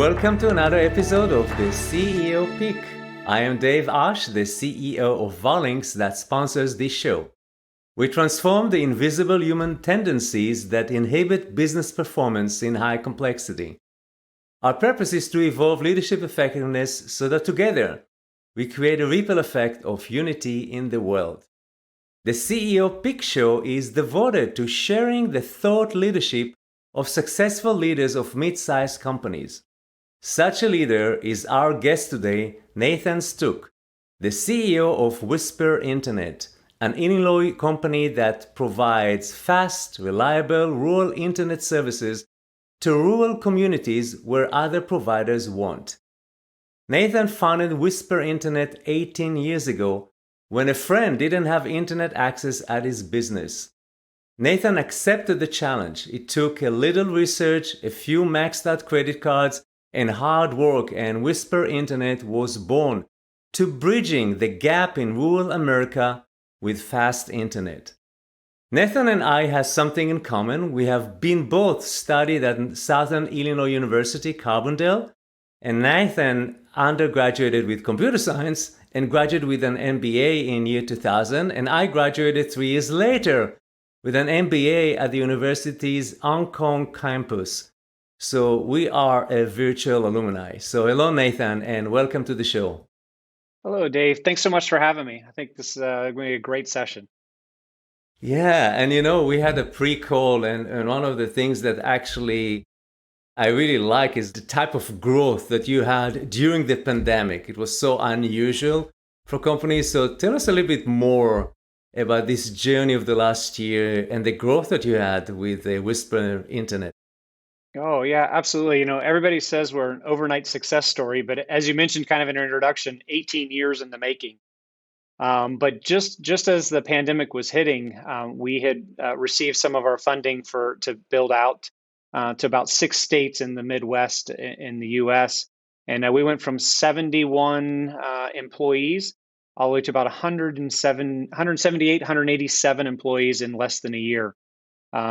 Welcome to another episode of the CEO Pick. I am Dave Ash, the CEO of Varlinks that sponsors this show. We transform the invisible human tendencies that inhibit business performance in high complexity. Our purpose is to evolve leadership effectiveness so that together we create a ripple effect of unity in the world. The CEO Pick Show is devoted to sharing the thought leadership of successful leaders of mid-sized companies. Such a leader is our guest today, Nathan Stooke, the CEO of Wisper Internet, an Illinois company that provides fast, reliable rural internet services to rural communities where other providers won't. Nathan founded Wisper Internet 18 years ago when a friend didn't have internet access at his business. Nathan accepted the challenge. It took a little research, a few maxed out credit cards, and hard work, and Wisper Internet was born to bridging the gap in rural America with fast internet. Nathan and I have something in common. We have been both studied at Southern Illinois University, Carbondale, and Nathan undergraduated with computer science and graduated with an MBA in year 2000, and I graduated 3 years later with an MBA at the university's Hong Kong campus. So we are a virtual alumni. So hello, Nathan, and welcome to the show. Hello, Dave. Thanks so much for having me. I think this is going to be a great session. Yeah, and we had a pre-call, and one of the things that actually I really like is the type of growth that you had during the pandemic. It was so unusual for companies. So tell us a little bit more about this journey of the last year and the growth that you had with the Wisper Internet. Oh, yeah, absolutely. Everybody says we're an overnight success story, but as you mentioned kind of in your introduction, 18 years in the making. But just as the pandemic was hitting, we had received some of our funding to build out to about 6 states in the Midwest in the U.S. And we went from 71 employees all the way to about 178, 187 employees in less than a year.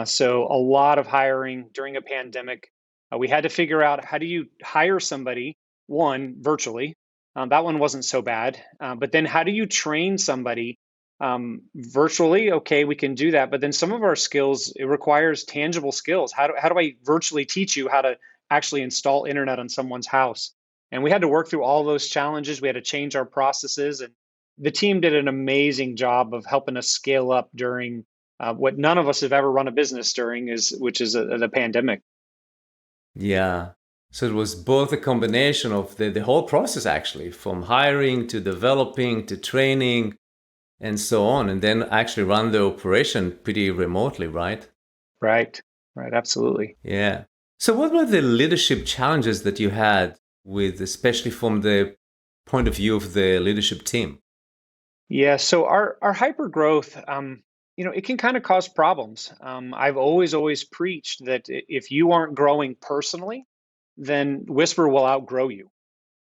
So a lot of hiring during a pandemic. We had to figure out, how do you hire somebody, one, virtually. That one wasn't so bad. But then how do you train somebody virtually? Okay, we can do that. But then some of our skills, it requires tangible skills. How do I virtually teach you how to actually install internet on someone's house? And we had to work through all those challenges. We had to change our processes. And the team did an amazing job of helping us scale up during what none of us have ever run a business during, which is the pandemic. Yeah. So it was both a combination of the whole process, actually, from hiring to developing to training and so on, and then actually run the operation pretty remotely, right? Right, absolutely. Yeah. So what were the leadership challenges that you had with, especially from the point of view of the leadership team? Yeah, so our hyper growth, it can kind of cause problems. I've always preached that if you aren't growing personally, then Whisper will outgrow you.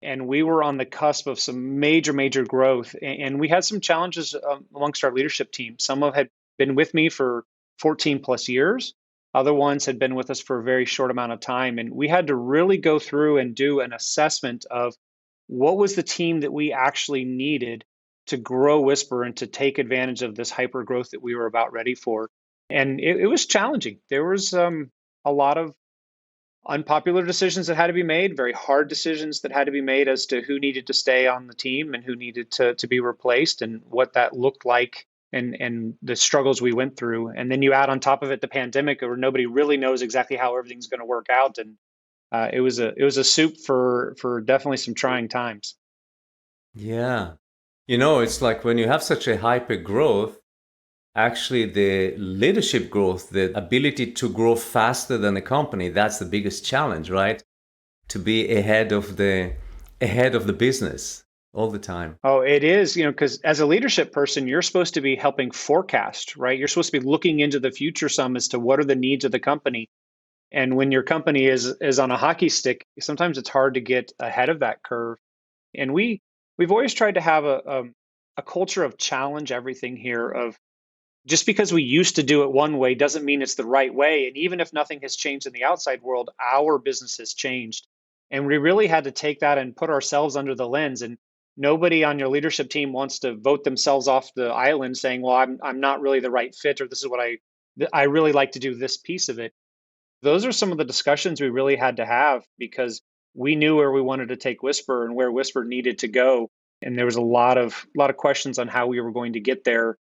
And we were on the cusp of some major growth, and we had some challenges amongst our leadership team. Some had been with me for 14 plus years. Other ones had been with us for a very short amount of time. And we had to really go through and do an assessment of what was the team that we actually needed to grow Whisper and to take advantage of this hyper growth that we were about ready for. And it was challenging. There was a lot of unpopular decisions that had to be made, very hard decisions that had to be made as to who needed to stay on the team and who needed to be replaced and what that looked like and the struggles we went through. And then you add on top of it the pandemic, where nobody really knows exactly how everything's going to work out. And it was a soup for definitely some trying times. Yeah. It's like when you have such a hyper growth, actually the leadership growth, the ability to grow faster than a company, that's the biggest challenge, right? To be ahead of the business all the time. Oh, it is, because as a leadership person, you're supposed to be helping forecast, right? You're supposed to be looking into the future some as to what are the needs of the company. And when your company is on a hockey stick, sometimes it's hard to get ahead of that curve. And we've always tried to have a culture of challenge everything here. Of just because we used to do it one way doesn't mean it's the right way. And even if nothing has changed in the outside world, our business has changed. And we really had to take that and put ourselves under the lens. And nobody on your leadership team wants to vote themselves off the island saying, well, I'm not really the right fit, or this is what I really like to do this piece of it. Those are some of the discussions we really had to have because we knew where we wanted to take Wisper and where Wisper needed to go. And there was a lot of questions on how we were going to get there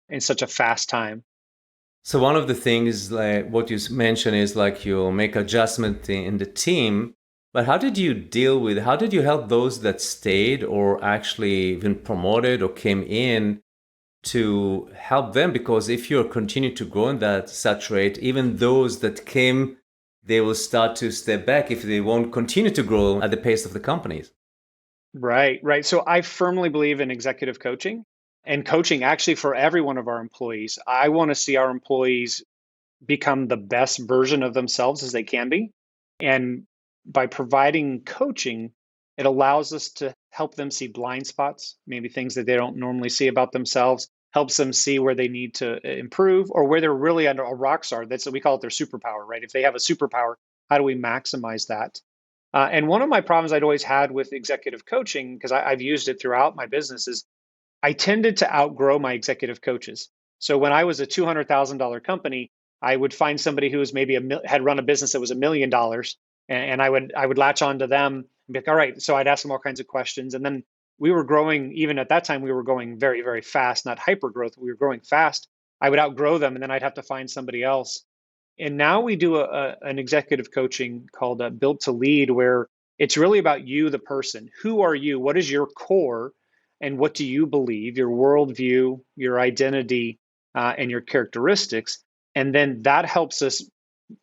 in such a fast time. So one of the things like what you mentioned is like you make adjustment in the team, but how did you help those that stayed or actually even promoted or came in to help them? Because if you're continue to grow in that such rate, even those that came, they will start to step back if they won't continue to grow at the pace of the companies. Right, right. So I firmly believe in executive coaching and coaching actually for every one of our employees. I want to see our employees become the best version of themselves as they can be. And by providing coaching, it allows us to help them see blind spots, maybe things that they don't normally see about themselves, helps them see where they need to improve or where they're really under a rock star. That's what we call it their superpower, right? If they have a superpower, how do we maximize that? And one of my problems I'd always had with executive coaching, because I've used it throughout my business, is I tended to outgrow my executive coaches. So when I was a $200,000 company, I would find somebody who was maybe had run a business that was $1 million, and I would latch on to them and be like, all right. So I'd ask them all kinds of questions, and then we were growing. Even at that time, we were going very, very fast, not hyper growth. We were growing fast. I would outgrow them, and then I'd have to find somebody else. And now we do an executive coaching called Built to Lead, where it's really about you, the person. Who are you? What is your core? And what do you believe? Your worldview, your identity, and your characteristics. And then that helps us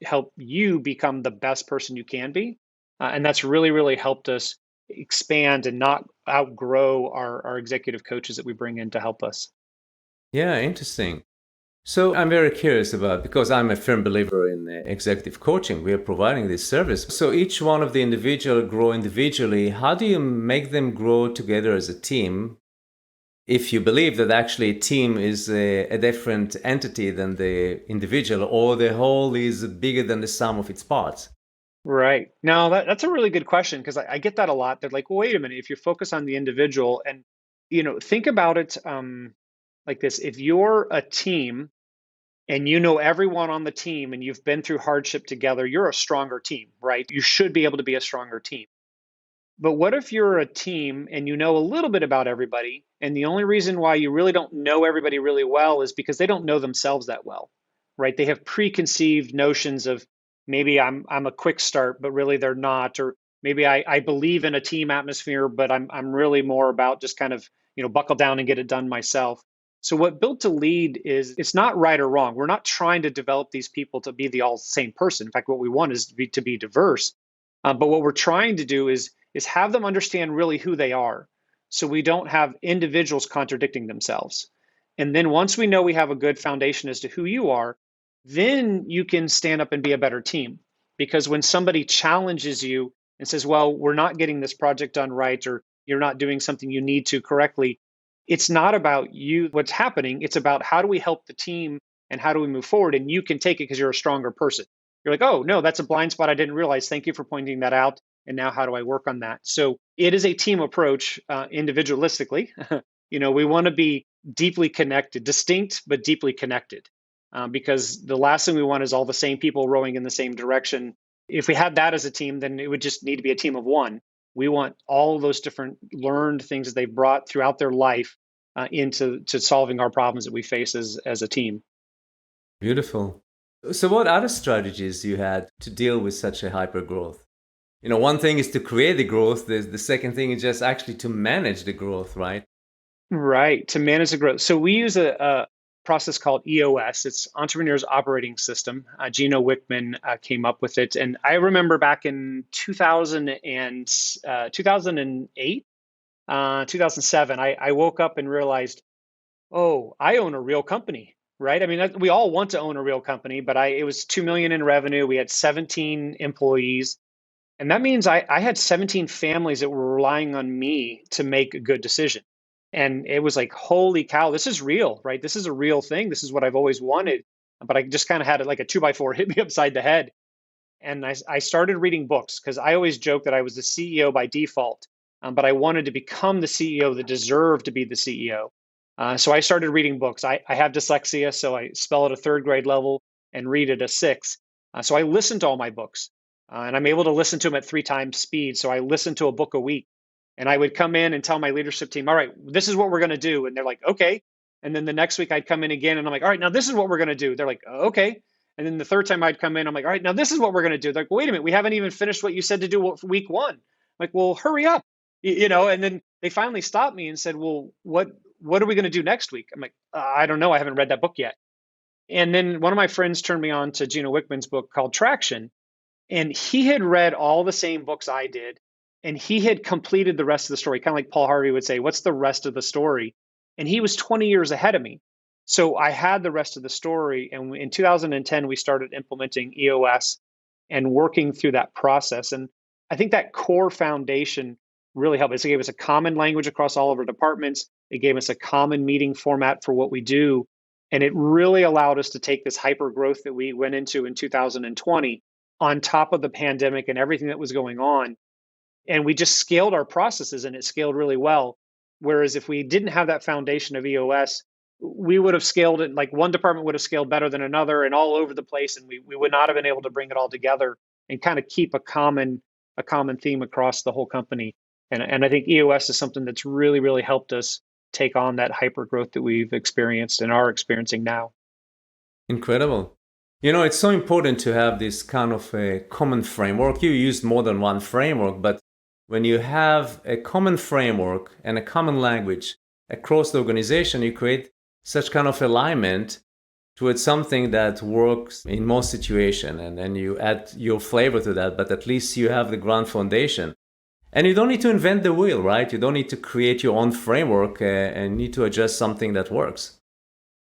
help you become the best person you can be. And that's really, really helped us expand and not outgrow our executive coaches that we bring in to help us. Yeah, interesting. So I'm very curious about, because I'm a firm believer in executive coaching. We are providing this service. So each one of the individual grow individually. How do you make them grow together as a team? If you believe that actually a team is a different entity than the individual, or the whole is bigger than the sum of its parts. Right. Now, that's a really good question because I get that a lot. They're like, well, wait a minute, if you focus on the individual and, think about it like this. If you're a team and you know everyone on the team and you've been through hardship together, you're a stronger team, right? You should be able to be a stronger team. But what if you're a team and you know a little bit about everybody, and the only reason why you really don't know everybody really well is because they don't know themselves that well, right? They have preconceived notions of maybe I'm a quick start, but really they're not, or maybe I believe in a team atmosphere, but I'm really more about just kind of buckle down and get it done myself. So what Built to Lead is, it's not right or wrong. We're not trying to develop these people to be the all same person. In fact, what we want is to be diverse. But what we're trying to do is have them understand really who they are, so we don't have individuals contradicting themselves. And then once we know we have a good foundation as to who you are, then you can stand up and be a better team. Because when somebody challenges you and says, well, we're not getting this project done right, or you're not doing something you need to correctly, it's not about you, what's happening. It's about how do we help the team and how do we move forward? And you can take it because you're a stronger person. You're like, oh, no, that's a blind spot I didn't realize. Thank you for pointing that out. And now how do I work on that? So it is a team approach individualistically. We want to be deeply connected, distinct, but deeply connected. Because the last thing we want is all the same people rowing in the same direction. If we had that as a team, then it would just need to be a team of one. We want all those different learned things that they've brought throughout their life into solving our problems that we face as a team. Beautiful. So what other strategies you had to deal with such a hyper growth? One thing is to create the growth. The second thing is just actually to manage the growth, right? Right, to manage the growth. So we use a process called EOS. It's Entrepreneur's Operating System. Gino Wickman came up with it. And I remember back in 2008, 2007, I woke up and realized, oh, I own a real company, right? I mean, we all want to own a real company, but it was 2 million in revenue. We had 17 employees. And that means I had 17 families that were relying on me to make a good decision. And it was like, holy cow, this is real, right? This is a real thing. This is what I've always wanted. But I just kind of had it like a 2x4 hit me upside the head. And I started reading books because I always joke that I was the CEO by default, but I wanted to become the CEO that deserved to be the CEO. So I started reading books. I have dyslexia, so I spell at a third grade level and read at a six. So I listened to all my books, and I'm able to listen to them at 3 times speed. So I listen to a book a week, and I would come in and tell my leadership team, "All right, this is what we're going to do," and they're like, "Okay." And then the next week I'd come in again, and I'm like, "All right, now this is what we're going to do." They're like, "Okay." And then the third time I'd come in, I'm like, "All right, now this is what we're going to do." They're like, "Wait a minute, we haven't even finished what you said to do for week one." I'm like, "Well, hurry up." And then they finally stopped me and said, "Well, what are we going to do next week?" I'm like, "I don't know. I haven't read that book yet." And then one of my friends turned me on to Gino Wickman's book called Traction. And he had read all the same books I did, and he had completed the rest of the story, kind of like Paul Harvey would say, "What's the rest of the story?" And he was 20 years ahead of me. So I had the rest of the story. And in 2010, we started implementing EOS and working through that process. And I think that core foundation really helped us. It gave us a common language across all of our departments. It gave us a common meeting format for what we do. And it really allowed us to take this hyper growth that we went into in 2020 on top of the pandemic and everything that was going on. And we just scaled our processes and it scaled really well. Whereas if we didn't have that foundation of EOS, we would have scaled it like one department would have scaled better than another and all over the place. And we would not have been able to bring it all together and kind of keep a common theme across the whole company. And I think EOS is something that's really, really helped us take on that hyper growth that we've experienced and are experiencing now. Incredible. It's so important to have this kind of a common framework. You used more than one framework, but when you have a common framework and a common language across the organization, you create such kind of alignment towards something that works in most situations. And then you add your flavor to that, but at least you have the ground foundation. And you don't need to invent the wheel, right? You don't need to create your own framework and need to adjust something that works.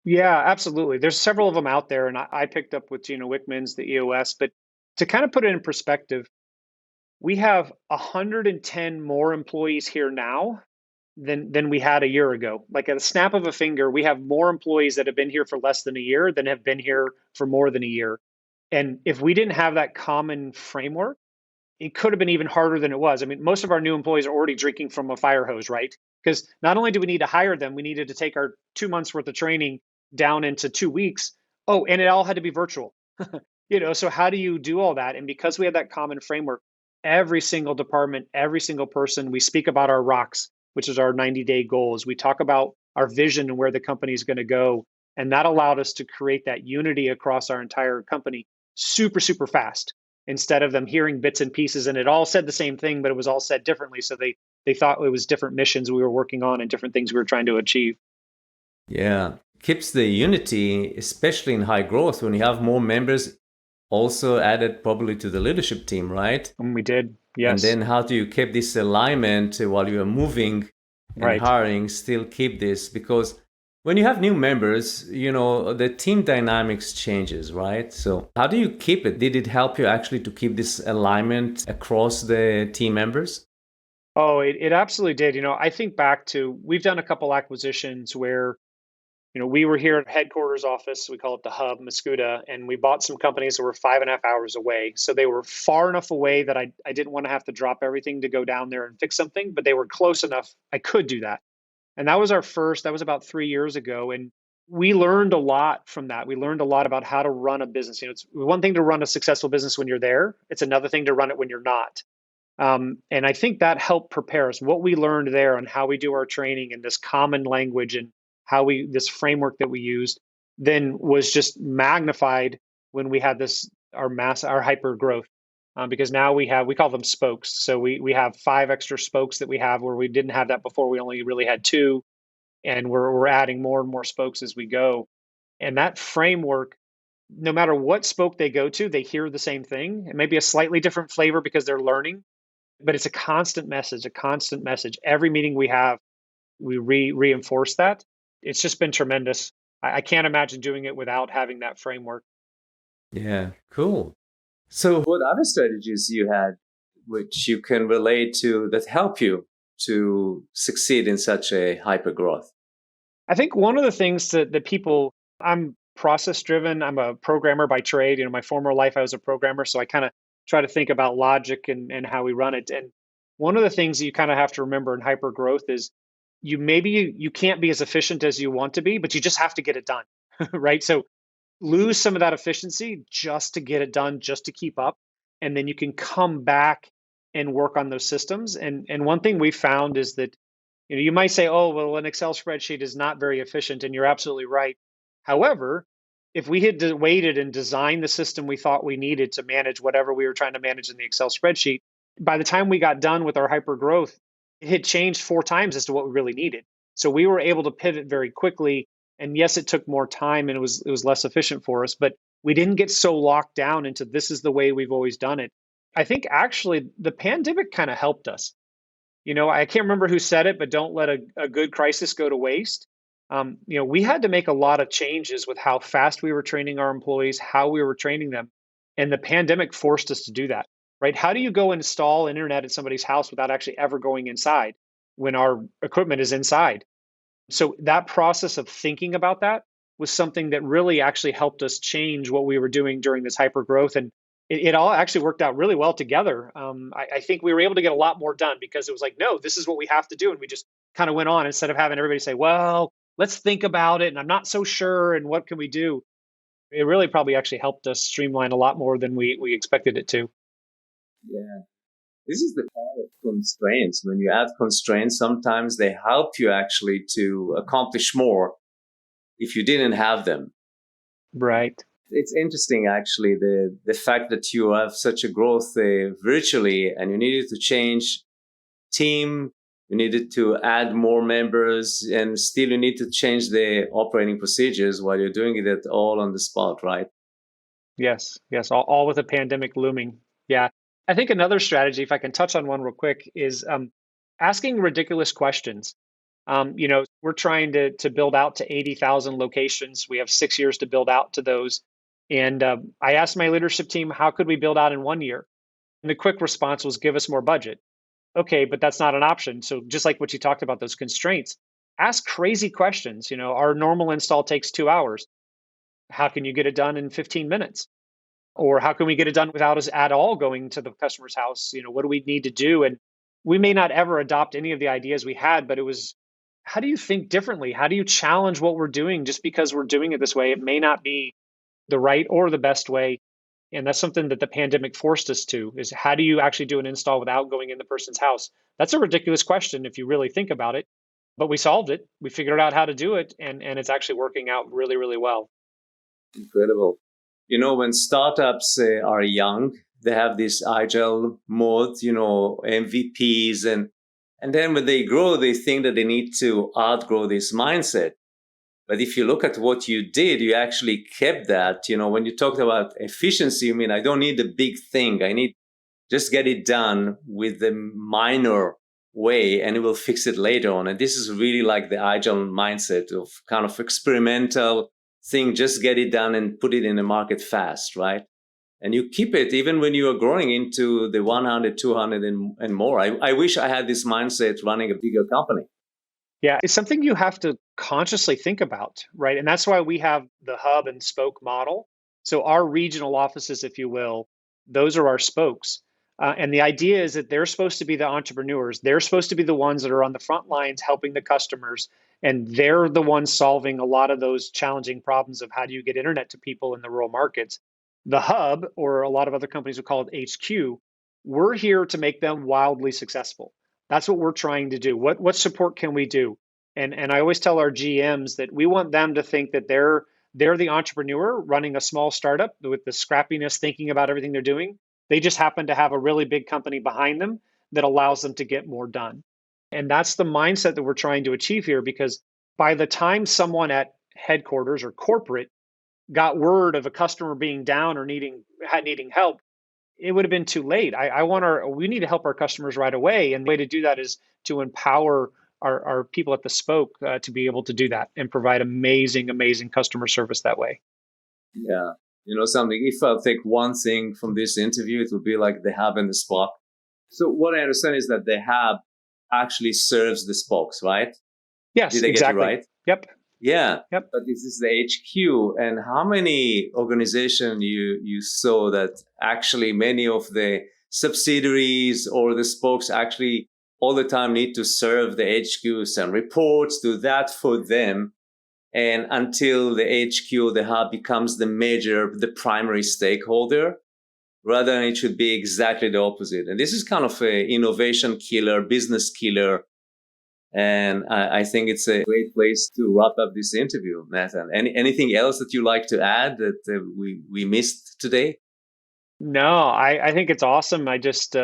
Yeah, absolutely. There's several of them out there, and I picked up with Gino Wickman's, the EOS. But to kind of put it in perspective, we have 110 more employees here now than we had a year ago. Like at a snap of a finger, we have more employees that have been here for less than a year than have been here for more than a year. And if we didn't have that common framework, it could have been even harder than it was. I mean, most of our new employees are already drinking from a fire hose, right? Because not only do we need to hire them, we needed to take our 2 months worth of training down into 2 weeks. Oh, and it all had to be virtual. So how do you do all that? And because we had that common framework, every single department, every single person, we speak about our rocks, which is our 90-day goals. We talk about our vision and where the company is going to go. And that allowed us to create that unity across our entire company super, super fast instead of them hearing bits and pieces and it all said the same thing, but it was all said differently. So they thought it was different missions we were working on and different things we were trying to achieve. Yeah. Keeps the unity, especially in high growth, when you have more members also added probably to the leadership team, right? And we did, And yes. then how do you keep this alignment while you are moving and Right. hiring, still keep this? Because when you have new members, the team dynamics changes, right? So how do you keep it? Did it help you actually to keep this alignment across the team members? Oh, it absolutely did. I think back to we've done a couple acquisitions where we were here at headquarters office. We call it the hub, Mascuda, and we bought some companies that were 5.5 hours away. So they were far enough away that I didn't want to have to drop everything to go down there and fix something, but they were close enough I could do that. And that was about 3 years ago. And we learned a lot from that. We learned a lot about how to run a business. It's one thing to run a successful business when you're there, it's another thing to run it when you're not. And I think that helped prepare us. What we learned there on how we do our training and this common language and this framework that we used then was just magnified when we had our hyper growth. Because now we call them spokes. So we have 5 extra spokes that we have where we didn't have that before. We only really had 2, and we're adding more and more spokes as we go. And that framework, no matter what spoke they go to, they hear the same thing. It may be a slightly different flavor because they're learning, but it's a constant message, a constant message. Every meeting we have, we reinforce that. It's just been tremendous. I can't imagine doing it without having that framework. Yeah, cool. So what other strategies you had which you can relate to that help you to succeed in such a hyper growth? I think one of the things that I'm process driven. I'm a programmer by trade. My former life, I was a programmer. So I kind of try to think about logic and how we run it. And one of the things you kind of have to remember in hyper growth is you can't be as efficient as you want to be, but you just have to get it done, right? So lose some of that efficiency just to get it done, just to keep up, and then you can come back and work on those systems. And one thing we found is that you might say, oh, well, an Excel spreadsheet is not very efficient, and you're absolutely right. However, if we had waited and designed the system we thought we needed to manage whatever we were trying to manage in the Excel spreadsheet, by the time we got done with our hyper growth, it had changed 4 times as to what we really needed. So we were able to pivot very quickly. And yes, it took more time and it was less efficient for us, but we didn't get so locked down into this is the way we've always done it. I think actually the pandemic kind of helped us. I can't remember who said it, but don't let a good crisis go to waste. We had to make a lot of changes with how fast we were training our employees, how we were training them. And the pandemic forced us to do that, right? How do you go install internet at somebody's house without actually ever going inside when our equipment is inside? So that process of thinking about that was something that really actually helped us change what we were doing during this hyper growth. And it all actually worked out really well together. I think we were able to get a lot more done because it was like, no, this is what we have to do. And we just kind of went on instead of having everybody say, well, let's think about it. And I'm not so sure. And what can we do? It really probably actually helped us streamline a lot more than we expected it to. Yeah. This is the power of constraints. When you add constraints, sometimes they help you actually to accomplish more if you didn't have them. Right. It's interesting, actually, the fact that you have such a growth virtually and you needed to change team, you needed to add more members, and still you need to change the operating procedures while you're doing it all on the spot, right? Yes. Yes. All with a pandemic looming. Yeah. I think another strategy, if I can touch on one real quick, is asking ridiculous questions. We're trying to build out to 80,000 locations. We have 6 years to build out to those. And I asked my leadership team, how could we build out in 1 year? And the quick response was, give us more budget. Okay, but that's not an option. So just like what you talked about, those constraints, ask crazy questions. Our normal install takes 2 hours. How can you get it done in 15 minutes? Or how can we get it done without us at all going to the customer's house? What do we need to do? And we may not ever adopt any of the ideas we had, but it was, how do you think differently? How do you challenge what we're doing just because we're doing it this way? It may not be the right or the best way. And that's something that the pandemic forced us to, is how do you actually do an install without going in the person's house? That's a ridiculous question if you really think about it, but we solved it. We figured out how to do it, and it's actually working out really, really well. Incredible. When startups are young, they have this agile mode, MVPs, and then when they grow, they think that they need to outgrow this mindset. But if you look at what you did, you actually kept that. When you talked about efficiency, I don't need the big thing. I need just get it done with the minor way, and it will fix it later on. And this is really like the agile mindset of kind of experimental thing. Just get it done and put it in the market fast, right? And you keep it even when you are growing into the 100, 200 and more. I wish I had this mindset running a bigger company. Yeah, it's something you have to consciously think about, right? And that's why we have the hub and spoke model. So our regional offices, if you will, those are our spokes. And the idea is that they're supposed to be the entrepreneurs. They're supposed to be the ones that are on the front lines helping the customers. And they're the ones solving a lot of those challenging problems of how do you get internet to people in the rural markets. The hub, or a lot of other companies would call it HQ, we're here to make them wildly successful. That's what we're trying to do. What support can we do? And I always tell our GMs that we want them to think that they're the entrepreneur running a small startup with the scrappiness, thinking about everything they're doing. They just happen to have a really big company behind them that allows them to get more done. And that's the mindset that we're trying to achieve here, because by the time someone at headquarters or corporate got word of a customer being down or needing help, it would have been too late. We need to help our customers right away. And the way to do that is to empower our people at the spoke to be able to do that and provide amazing, amazing customer service that way. Yeah. Something, if I'll take one thing from this interview, it would be like the hub and the spoke. So what I understand is that the hub actually serves the spokes, right? Yes, Did I exactly. get it right? Yep. Yeah, Yep. but this is the HQ. And how many organizations you saw that actually many of the subsidiaries or the spokes actually all the time need to serve the HQ, send reports, do that for them. And until the HQ, the hub becomes the primary stakeholder, rather than it should be exactly the opposite. And this is kind of a innovation killer, business killer. And I think it's a great place to wrap up this interview, Nathan. Anything else that you like to add that we missed today? No, I think it's awesome. I just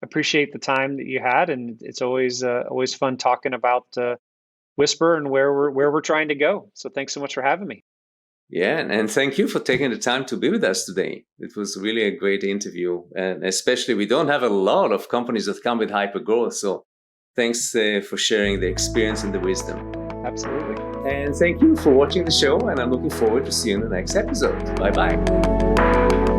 appreciate the time that you had, and it's always fun talking about Wisper and where we're trying to go. So thanks so much for having me. Yeah, and thank you for taking the time to be with us today. It was really a great interview, and especially we don't have a lot of companies that come with hypergrowth. So thanks for sharing the experience and the wisdom. Absolutely. And thank you for watching the show, and I'm looking forward to seeing you in the next episode. Bye-bye.